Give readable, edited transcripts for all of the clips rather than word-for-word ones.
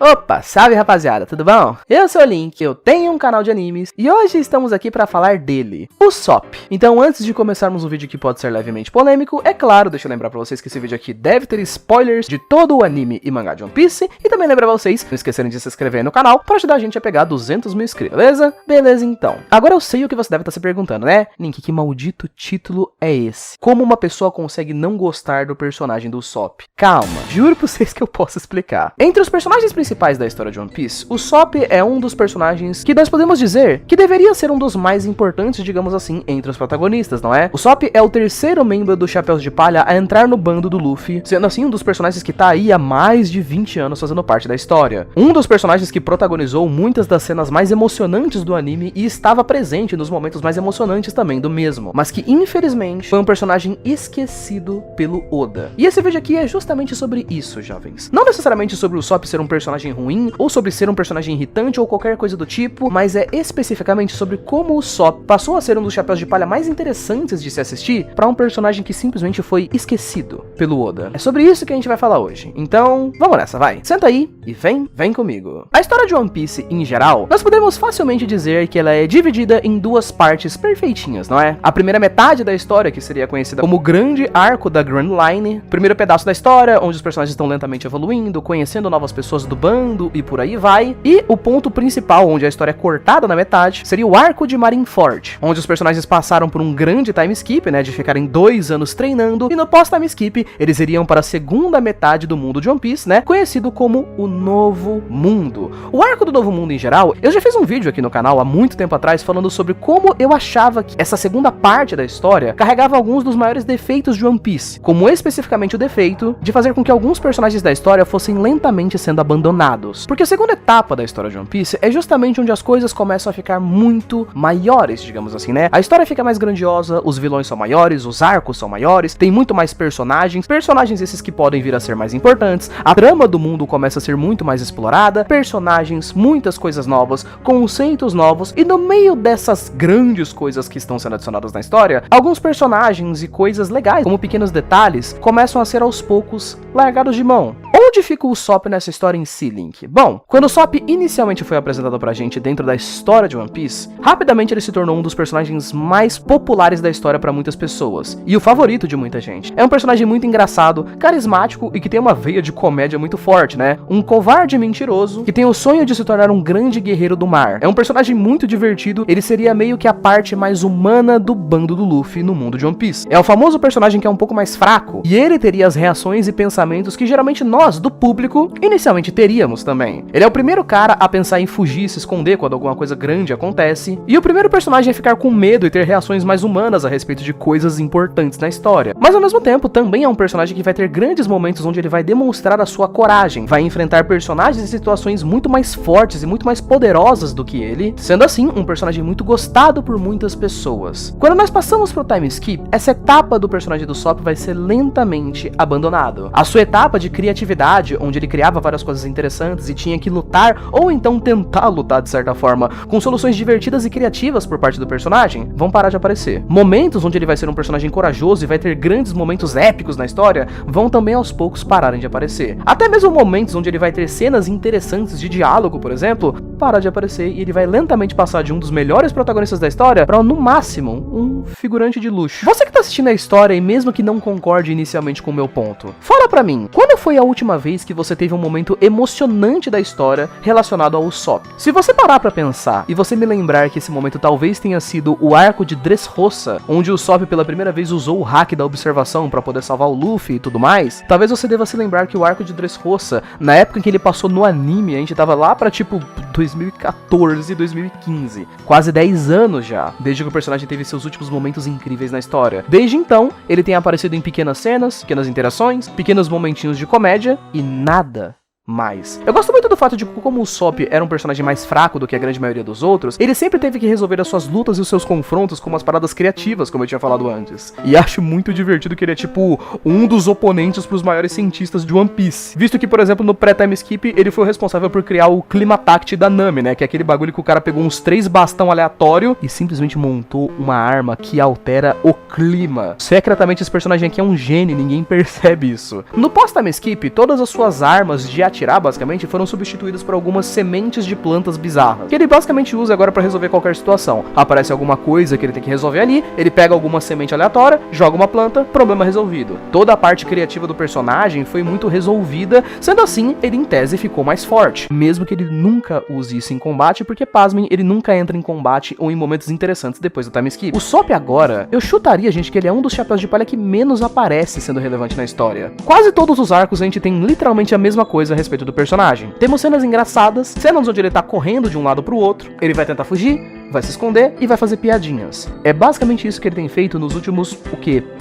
Opa, salve rapaziada, tudo bom? Eu sou o Link, eu tenho um canal de animes e hoje estamos aqui pra falar dele, o Usopp. Então antes de começarmos um vídeo que pode ser levemente polêmico, é claro, deixa eu lembrar pra vocês que esse vídeo aqui deve ter spoilers de todo o anime e mangá de One Piece, e também lembrar vocês, não esquecerem de se inscrever no canal pra ajudar a gente a pegar 200 mil inscritos, beleza? Beleza então. Agora eu sei o que você deve estar se perguntando, né? Link, que maldito título é esse? Como uma pessoa consegue não gostar do personagem do Usopp? Calma, juro pra vocês que eu posso explicar. Entre os personagens principais da história de One Piece, o Usopp é um dos personagens que nós podemos dizer que deveria ser um dos mais importantes, digamos assim, entre os protagonistas, não é? O Usopp é o terceiro membro do Chapéus de Palha a entrar no bando do Luffy, sendo assim um dos personagens que tá aí há mais de 20 anos fazendo parte da história. Um dos personagens que protagonizou muitas das cenas mais emocionantes do anime e estava presente nos momentos mais emocionantes também do mesmo, mas que infelizmente foi um personagem esquecido pelo Oda. E esse vídeo aqui é justamente sobre isso, jovens. Não necessariamente sobre o Usopp ser um personagem ruim, ou sobre ser um personagem irritante, ou qualquer coisa do tipo, mas é especificamente sobre como o Usopp passou a ser um dos Chapéus de Palha mais interessantes de se assistir para um personagem que simplesmente foi esquecido pelo Oda. É sobre isso que a gente vai falar hoje. Então, vamos nessa, vai. Senta aí e vem comigo. A história de One Piece, em geral, nós podemos facilmente dizer que ela é dividida em duas partes perfeitinhas, não é? A primeira metade da história, que seria conhecida como o grande arco da Grand Line, o primeiro pedaço da história, onde os personagens estão lentamente evoluindo, conhecendo novas pessoas do bando e por aí vai. E o ponto principal, onde a história é cortada na metade, seria o arco de Marineford, onde os personagens passaram por um grande time skip, né, de ficarem 2 anos treinando, e no pós-time skip, eles iriam para a segunda metade do mundo de One Piece, né, conhecido como o Novo Mundo. O arco do Novo Mundo em geral, eu já fiz um vídeo aqui no canal há muito tempo atrás falando sobre como eu achava que essa segunda parte da história carregava alguns dos maiores defeitos de One Piece, como especificamente o defeito de fazer com que alguns personagens da história fossem lentamente sendo abandonados. Porque a segunda etapa da história de One Piece é justamente onde as coisas começam a ficar muito maiores, digamos assim, né? A história fica mais grandiosa, os vilões são maiores, os arcos são maiores, tem muito mais personagens esses que podem vir a ser mais importantes, a trama do mundo começa a ser muito mais explorada, personagens, muitas coisas novas, conceitos novos, e no meio dessas grandes coisas que estão sendo adicionadas na história, alguns personagens e coisas legais, como pequenos detalhes, começam a ser aos poucos largados de mão. Onde fica o Usopp nessa história em si, Link? Bom, quando o Usopp inicialmente foi apresentado pra gente dentro da história de One Piece, rapidamente ele se tornou um dos personagens mais populares da história pra muitas pessoas, e o favorito de muita gente. É um personagem muito engraçado, carismático e que tem uma veia de comédia muito forte, né? Um covarde mentiroso que tem o sonho de se tornar um grande guerreiro do mar. É um personagem muito divertido, ele seria meio que a parte mais humana do bando do Luffy no mundo de One Piece. É o famoso personagem que é um pouco mais fraco, e ele teria as reações e pensamentos que geralmente nós, do público, inicialmente teríamos também. Ele é o primeiro cara a pensar em fugir e se esconder quando alguma coisa grande acontece, e o primeiro personagem a ficar com medo e ter reações mais humanas a respeito de coisas importantes na história. Mas ao mesmo tempo, também é um personagem que vai ter grandes momentos onde ele vai demonstrar a sua coragem, vai enfrentar personagens e situações muito mais fortes e muito mais poderosas do que ele, sendo assim um personagem muito gostado por muitas pessoas. Quando nós passamos pro time skip, essa etapa do personagem do Usopp vai ser lentamente abandonado. A sua etapa de criatividade, onde ele criava várias coisas interessantes e tinha que lutar, ou então tentar lutar de certa forma, com soluções divertidas e criativas por parte do personagem, vão parar de aparecer. Momentos onde ele vai ser um personagem corajoso e vai ter grandes momentos épicos na história, vão também aos poucos pararem de aparecer. Até mesmo momentos onde ele vai ter cenas interessantes de diálogo, por exemplo, parar de aparecer, e ele vai lentamente passar de um dos melhores protagonistas da história para, no máximo, um figurante de luxo. Você que tá assistindo a história e mesmo que não concorde inicialmente com o meu ponto, fala pra mim, quando foi a última vez que você teve um momento emocionante da história relacionado ao Usopp? Se você parar pra pensar e você me lembrar que esse momento talvez tenha sido o arco de Dressrosa, onde o Usopp pela primeira vez usou o hack da observação pra poder salvar o Luffy e tudo mais, talvez você deva se lembrar que o arco de Dressrosa, na época em que ele passou no anime, a gente tava lá pra tipo 2014, 2015, quase 10 anos já, desde que o personagem teve seus últimos momentos incríveis na história. Desde então, ele tem aparecido em pequenas cenas, pequenas interações, pequenos momentinhos de comédia e nada mais. Eu gosto muito do fato de que, como o Usopp era um personagem mais fraco do que a grande maioria dos outros, ele sempre teve que resolver as suas lutas e os seus confrontos com umas paradas criativas, como eu tinha falado antes. E acho muito divertido que ele é tipo um dos oponentes pros maiores cientistas de One Piece. Visto que, por exemplo, no pré-time skip, ele foi o responsável por criar o Climatact da Nami, né? Que é aquele bagulho que o cara pegou uns 3 bastão aleatório e simplesmente montou uma arma que altera o clima. Secretamente esse personagem aqui é um gênio, ninguém percebe isso. No pós-time skip, todas as suas armas de atirar, basicamente, foram substituídas por algumas sementes de plantas bizarras, que ele basicamente usa agora pra resolver qualquer situação. Aparece alguma coisa que ele tem que resolver ali, ele pega alguma semente aleatória, joga uma planta, problema resolvido. Toda a parte criativa do personagem foi muito resolvida, sendo assim, ele em tese ficou mais forte, mesmo que ele nunca use isso em combate, porque, pasmem, ele nunca entra em combate ou em momentos interessantes depois do time skip. O Sop agora, eu chutaria, gente, que ele é um dos chapéus de palha que menos aparece sendo relevante na história. Quase todos os arcos a gente tem literalmente a mesma coisa a respeito do personagem. Temos cenas engraçadas, cenas onde ele tá correndo de um lado pro outro, ele vai tentar fugir, vai se esconder e vai fazer piadinhas. É basicamente isso que ele tem feito nos últimos,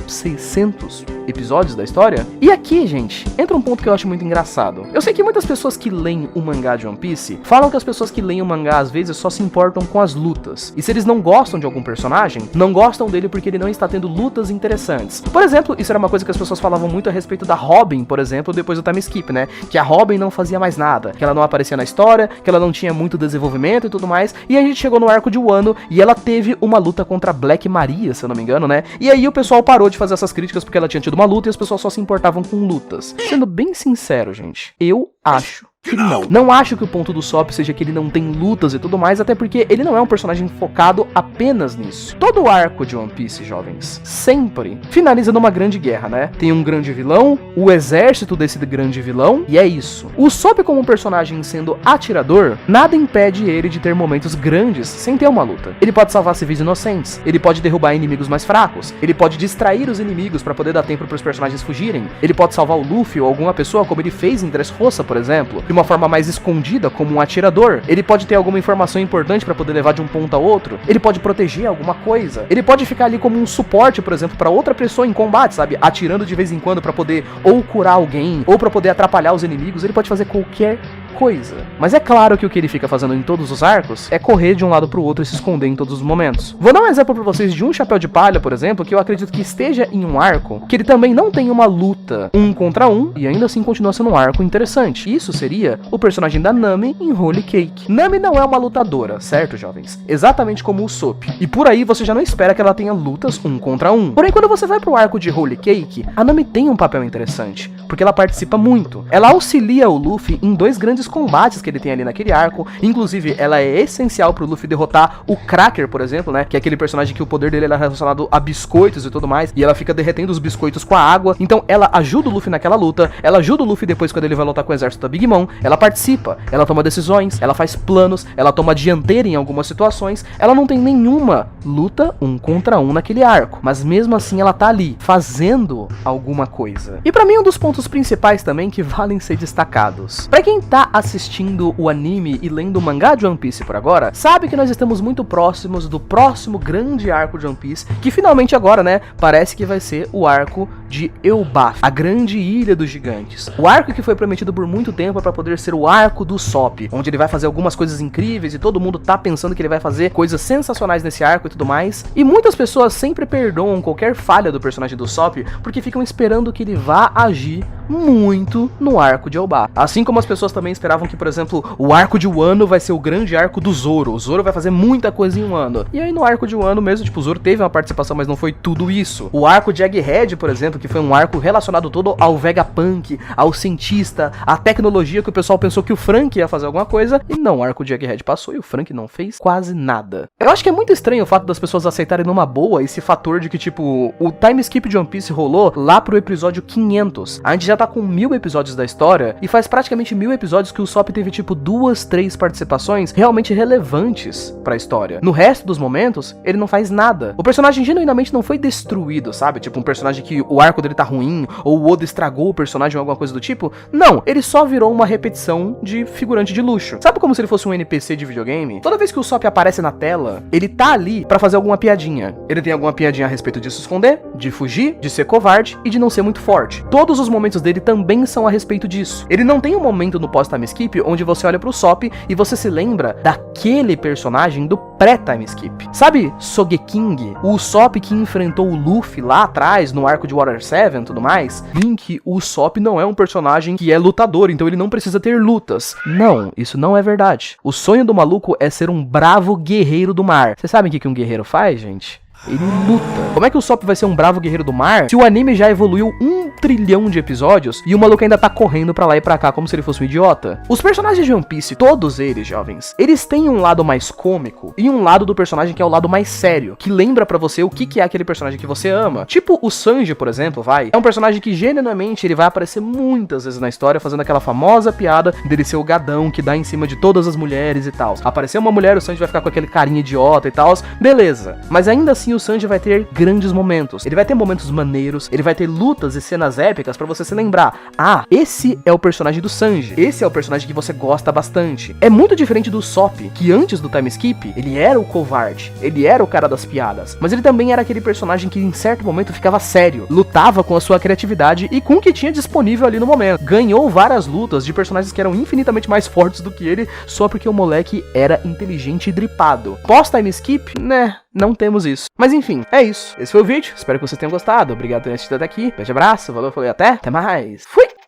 600 episódios da história? E aqui, gente, entra um ponto que eu acho muito engraçado. Eu sei que muitas pessoas que leem o mangá de One Piece falam que as pessoas que leem o mangá às vezes só se importam com as lutas. E se eles não gostam de algum personagem, não gostam dele porque ele não está tendo lutas interessantes. Por exemplo, isso era uma coisa que as pessoas falavam muito a respeito da Robin, por exemplo, depois do time skip, né? Que a Robin não fazia mais nada, que ela não aparecia na história, que ela não tinha muito desenvolvimento e tudo mais. E a gente chegou no arco de Wano e ela teve uma luta contra Black Maria, se eu não me engano, né? E aí o pessoal parou de fazer essas críticas porque ela tinha tido uma luta e as pessoas só se importavam com lutas. Sendo bem sincero, gente, eu acho que não. Não acho que o ponto do Sop seja que ele não tem lutas e tudo mais, até porque ele não é um personagem focado apenas nisso. Todo o arco de One Piece, jovens, sempre finaliza numa grande guerra, né? Tem um grande vilão, o exército desse grande vilão, e é isso. O Sop como um personagem sendo atirador, nada impede ele de ter momentos grandes sem ter uma luta. Ele pode salvar civis inocentes, ele pode derrubar inimigos mais fracos, ele pode distrair os inimigos pra poder dar tempo pros personagens fugirem, ele pode salvar o Luffy ou alguma pessoa, como ele fez em Dressrosa, por exemplo, de uma forma mais escondida, como um atirador. Ele pode ter alguma informação importante pra poder levar de um ponto a outro. Ele pode proteger alguma coisa. Ele pode ficar ali como um suporte, por exemplo, pra outra pessoa em combate, sabe? Atirando de vez em quando pra poder ou curar alguém, ou pra poder atrapalhar os inimigos. Ele pode fazer qualquer coisa. Mas é claro que o que ele fica fazendo em todos os arcos é correr de um lado pro outro e se esconder em todos os momentos. Vou dar um exemplo pra vocês de um chapéu de palha, por exemplo, que eu acredito que esteja em um arco que ele também não tem uma luta 1 contra 1 e ainda assim continua sendo um arco interessante. Isso seria o personagem da Nami em Holy Cake. Nami não é uma lutadora, certo, jovens? Exatamente como o Sop. E por aí você já não espera que ela tenha lutas 1 contra 1. Porém, quando você vai pro arco de Holy Cake, a Nami tem um papel interessante, porque ela participa muito. Ela auxilia o Luffy em 2 grandes combates que ele tem ali naquele arco. Inclusive, ela é essencial pro Luffy derrotar o Cracker, por exemplo, né? Que é aquele personagem que o poder dele era relacionado a biscoitos e tudo mais, e ela fica derretendo os biscoitos com a água. Então, ela ajuda o Luffy naquela luta, ela ajuda o Luffy depois quando ele vai lutar com o exército da Big Mom, ela participa, ela toma decisões, ela faz planos, ela toma dianteira em algumas situações. Ela não tem nenhuma luta 1 contra 1 naquele arco, mas mesmo assim ela tá ali, fazendo alguma coisa. E pra mim, um dos pontos principais também que valem ser destacados. Pra quem tá assistindo o anime e lendo o mangá de One Piece por agora, sabe que nós estamos muito próximos do próximo grande arco de One Piece, que finalmente agora, né, parece que vai ser o arco de Elbaf, a grande ilha dos gigantes. O arco que foi prometido por muito tempo para poder ser o arco do Sop, onde ele vai fazer algumas coisas incríveis e todo mundo tá pensando que ele vai fazer coisas sensacionais nesse arco e tudo mais. E muitas pessoas sempre perdoam qualquer falha do personagem do Sop, porque ficam esperando que ele vá agir muito no arco de Elbaf. Assim como as pessoas também esperavam que, por exemplo, o arco de Wano vai ser o grande arco do Zoro. O Zoro vai fazer muita coisa em Wano. E aí no arco de Wano mesmo, tipo, o Zoro teve uma participação, mas não foi tudo isso. O arco de Egghead, por exemplo, que foi um arco relacionado todo ao Vegapunk, ao cientista, à tecnologia, que o pessoal pensou que o Frank ia fazer alguma coisa, e não, o arco de Egghead passou e o Frank não fez quase nada. Eu acho que é muito estranho o fato das pessoas aceitarem numa boa esse fator de que, tipo, o time skip de One Piece rolou lá pro episódio 500. A gente já tá com 1000 episódios da história, e faz praticamente 1000 episódios que o Sop teve, tipo, 2, 3 participações realmente relevantes pra história. No resto dos momentos, ele não faz nada. O personagem genuinamente não foi destruído, sabe? Tipo, um personagem que o arco dele tá ruim, ou o Oda estragou o personagem ou alguma coisa do tipo. Não, ele só virou uma repetição de figurante de luxo. Sabe como se ele fosse um NPC de videogame? Toda vez que o Sop aparece na tela, ele tá ali pra fazer alguma piadinha. Ele tem alguma piadinha a respeito de se esconder, de fugir, de ser covarde e de não ser muito forte. Todos os momentos dele também são a respeito disso. Ele não tem um momento no pós-time skip onde você olha pro Sop e você se lembra daquele personagem do pré-time skip. Sabe Sogeking? O Sop que enfrentou o Luffy lá atrás, no arco de Water 7 e tudo mais? Link, o Sop não é um personagem que é lutador, então ele não precisa ter lutas. Não, isso não é verdade. O sonho do maluco é ser um bravo guerreiro do mar. Vocês sabem o que um guerreiro faz, gente? Ele luta. Como é que o Sop vai ser um bravo guerreiro do mar se o anime já evoluiu 1 trilhão de episódios e o maluco ainda tá correndo pra lá e pra cá como se ele fosse um idiota. Os personagens de One Piece, todos eles, jovens, eles têm um lado mais cômico e um lado do personagem que é o lado mais sério, que lembra pra você o que é aquele personagem que você ama. Tipo o Sanji, por exemplo, é um personagem que genuinamente ele vai aparecer muitas vezes na história fazendo aquela famosa piada dele ser o gadão que dá em cima de todas as mulheres e tal. Aparecer uma mulher, o Sanji vai ficar com aquele carinha idiota e tal, beleza. Mas ainda assim o Sanji vai ter grandes momentos. Ele vai ter momentos maneiros, ele vai ter lutas e cenas épicas pra você se lembrar. Ah, esse é o personagem do Sanji. Esse é o personagem que você gosta bastante. É muito diferente do Sop, que antes do time skip, ele era o covarde, ele era o cara das piadas, mas ele também era aquele personagem que em certo momento ficava sério, lutava com a sua criatividade e com o que tinha disponível ali no momento. Ganhou várias lutas de personagens que eram infinitamente mais fortes do que ele, só porque o moleque era inteligente e dripado. Pós-time skip, né? Não temos isso. Mas enfim, é isso. Esse foi o vídeo. Espero que vocês tenham gostado. Obrigado por ter assistido até aqui. Beijo, abraço. Valeu, falei até mais. Fui!